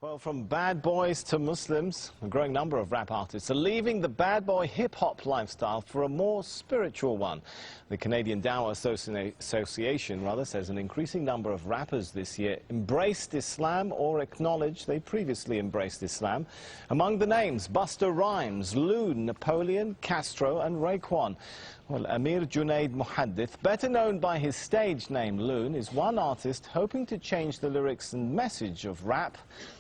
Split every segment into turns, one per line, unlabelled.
Well, from bad boys to Muslims, a growing number of rap artists are leaving the bad boy hip-hop lifestyle for a more spiritual one. The Canadian Dawah Association says an increasing number of rappers this year embraced Islam or acknowledged they previously embraced Islam. Among the names, Busta Rhymes, Loon, Napoleon, Castro and Raekwon. Well, Amir Junaid Muhaddith, better known by his stage name Loon, is one artist hoping to change the lyrics and message of rap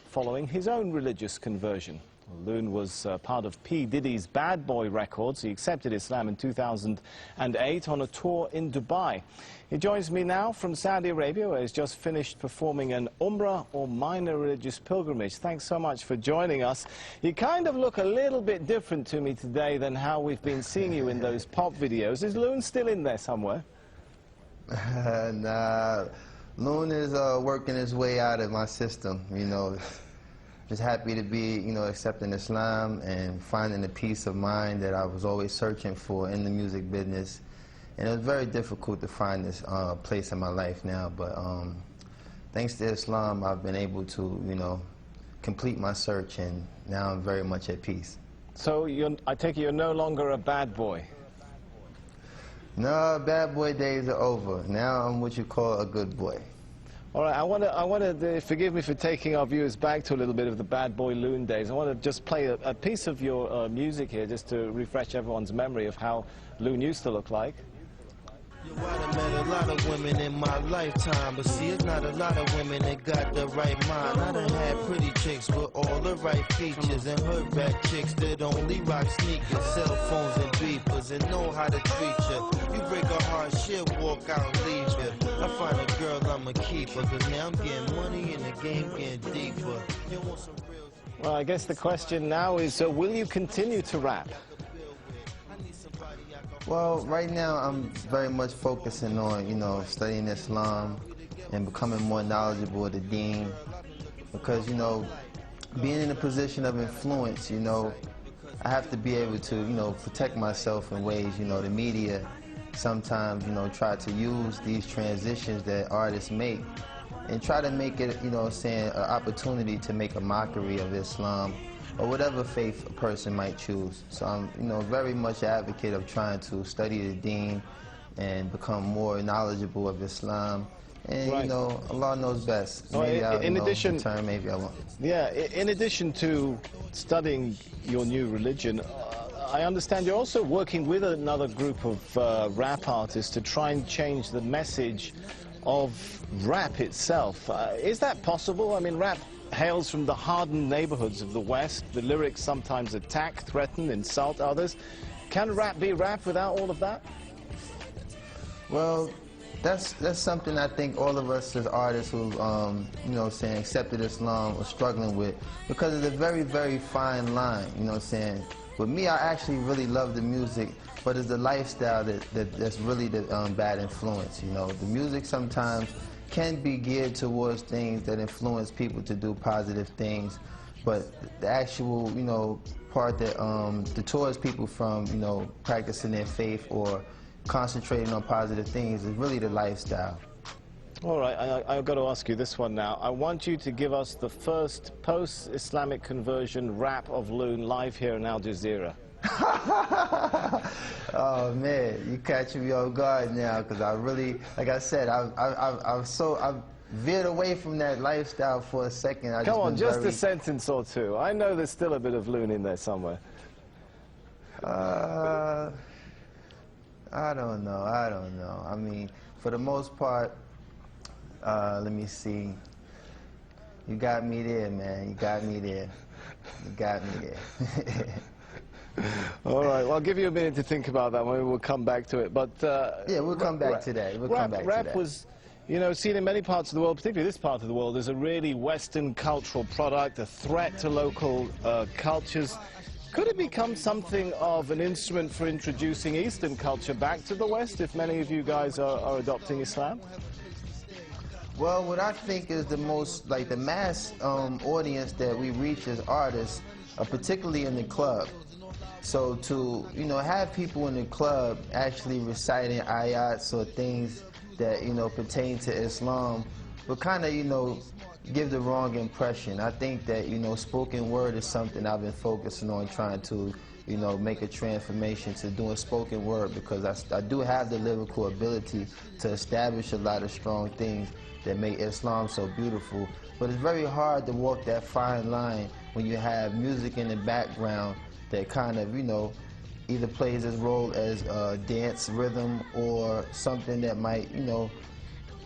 following his own religious conversion. Loon was part of P. Diddy's Bad Boy Records. He accepted Islam in 2008 on a tour in Dubai. He joins me now from Saudi Arabia, where he's just finished performing an Umrah or minor religious pilgrimage. Thanks so much for joining us. You kind of look a little bit different to me today than how we've been seeing you in those pop videos. Is Loon still in there somewhere?
Nah, Loon is working his way out of my system, you know. Just happy to be, accepting Islam and finding the peace of mind that I was always searching for in the music business. And it was very difficult to find this place in my life now, but thanks to Islam, I've been able to, complete my search, and now I'm very much at peace.
So I take it you're no longer a bad boy?
No, bad boy days are over. Now I'm what you call a good boy.
All right, I want to forgive me for taking our viewers back to a little bit of the Bad Boy Loon days. I want to just play a piece of your music here, just to refresh everyone's memory of how Loon used to look like.
I met a lot of women in my lifetime, but see, it's not a lot of women that got the right mind. I done had pretty chicks with all the right features, and hood rat chicks that only rock sneakers, cell phones and beepers, and know how to treat you. You break a heart, she'll walk out and leave you. I find a girl, I'm a keeper, cause now I'm getting money and the game getting deeper. You want some real...
Well, I guess the question now is, will you continue to rap?
Well, right now I'm very much focusing on, studying Islam and becoming more knowledgeable of the deen. Because, being in a position of influence, I have to be able to, protect myself in ways, the media sometimes, try to use these transitions that artists make and try to make it, an opportunity to make a mockery of Islam or whatever faith a person might choose. So I'm, very much an advocate of trying to study the deen and become more knowledgeable of Islam. And,
right.
Allah knows best. Maybe maybe I won't.
Yeah, in addition to studying your new religion, I understand you're also working with another group of rap artists to try and change the message of rap itself. Is that possible? I mean, rap hails from the hardened neighborhoods of the West. The lyrics sometimes attack, threaten, insult others. Can rap be rap without all of that?
Well, that's something I think all of us as artists who, accepted Islam are struggling with, because it's a very, very fine line, With me, I actually really love the music, but it's the lifestyle that's really the bad influence, The music sometimes can be geared towards things that influence people to do positive things, but the actual, part that deters people from, practicing their faith or concentrating on positive things is really the lifestyle.
All right, I've got to ask you this one now. I want you to give us the first post-Islamic conversion rap of Loon live here in Al Jazeera.
Oh man, you catching me off guard now, because I really, like I said, I've veered away from that lifestyle for a second.
Come on, just a sentence or two. I know there's still a bit of Loon in there somewhere.
I don't know. I mean, for the most part, let me see. You got me there, man. You got me there. You got me there.
All right, well, I'll give you a minute to think about that. Maybe we'll come back to it. But
yeah, we'll come back to that.
Rap was, seen in many parts of the world, particularly this part of the world, as a really Western cultural product, a threat to local cultures. Could it become something of an instrument for introducing Eastern culture back to the West, if many of you guys are adopting Islam?
Well, what I think is the most, the mass audience that we reach as artists, particularly in the club. So to, have people in the club actually reciting ayats or things that, pertain to Islam will kind of, give the wrong impression. I think that, you know, spoken word is something I've been focusing on, trying to, you know, make a transformation to doing spoken word, because I do have the lyrical ability to establish a lot of strong things that make Islam so beautiful. But it's very hard to walk that fine line when you have music in the background that kind of, you know, either plays its role as a dance rhythm or something that might, you know,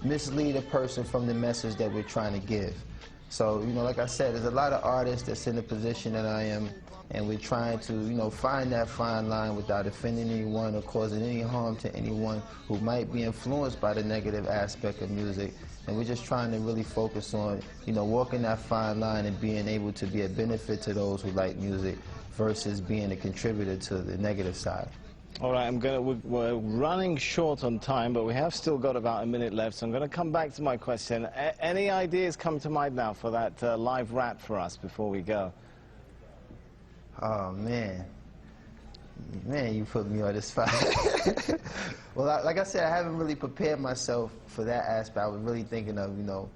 mislead a person from the message that we're trying to give. So, you know, like I said, there's a lot of artists that's in the position that I am, and we're trying to, you know, find that fine line without offending anyone or causing any harm to anyone who might be influenced by the negative aspect of music. And we're just trying to really focus on, you know, walking that fine line and being able to be a benefit to those who like music versus being a contributor to the negative side.
All right, we're running short on time, but we have still got about a minute left, so I'm going to come back to my question. Any ideas come to mind now for that live rap for us before we go?
Oh, man. Man, you put me on the spot. Well, like I said, I haven't really prepared myself for that aspect. I was really thinking of, you know,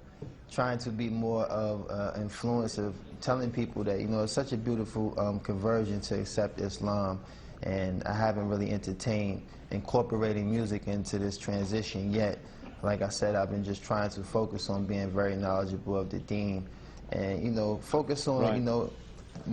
trying to be more of influence of telling people that, you know, it's such a beautiful conversion to accept Islam, and I haven't really entertained incorporating music into this transition yet. Like I said, I've been just trying to focus on being very knowledgeable of the deen, and, you know, focus on,
right.
you know,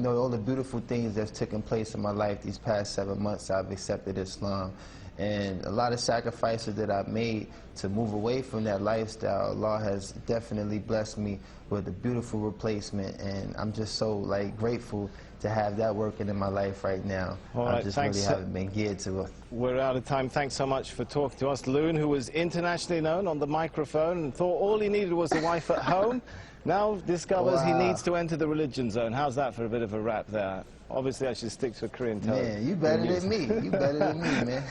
all the beautiful things that's taken place in my life these past 7 months. I've accepted Islam, and a lot of sacrifices that I've made to move away from that lifestyle. Allah has definitely blessed me with a beautiful replacement, and I'm just so, like, grateful to have that working in my life right now.
All right, thanks.
Really haven't been geared to it.
We're out of time. Thanks so much for talking to us. Loon, who was internationally known on the microphone and thought all he needed was a wife at home, now discovers he needs to enter the religion zone. How's that for a bit of a rap there? Obviously, I should stick to a Korean television.
Man, you better than me. You better than me, man.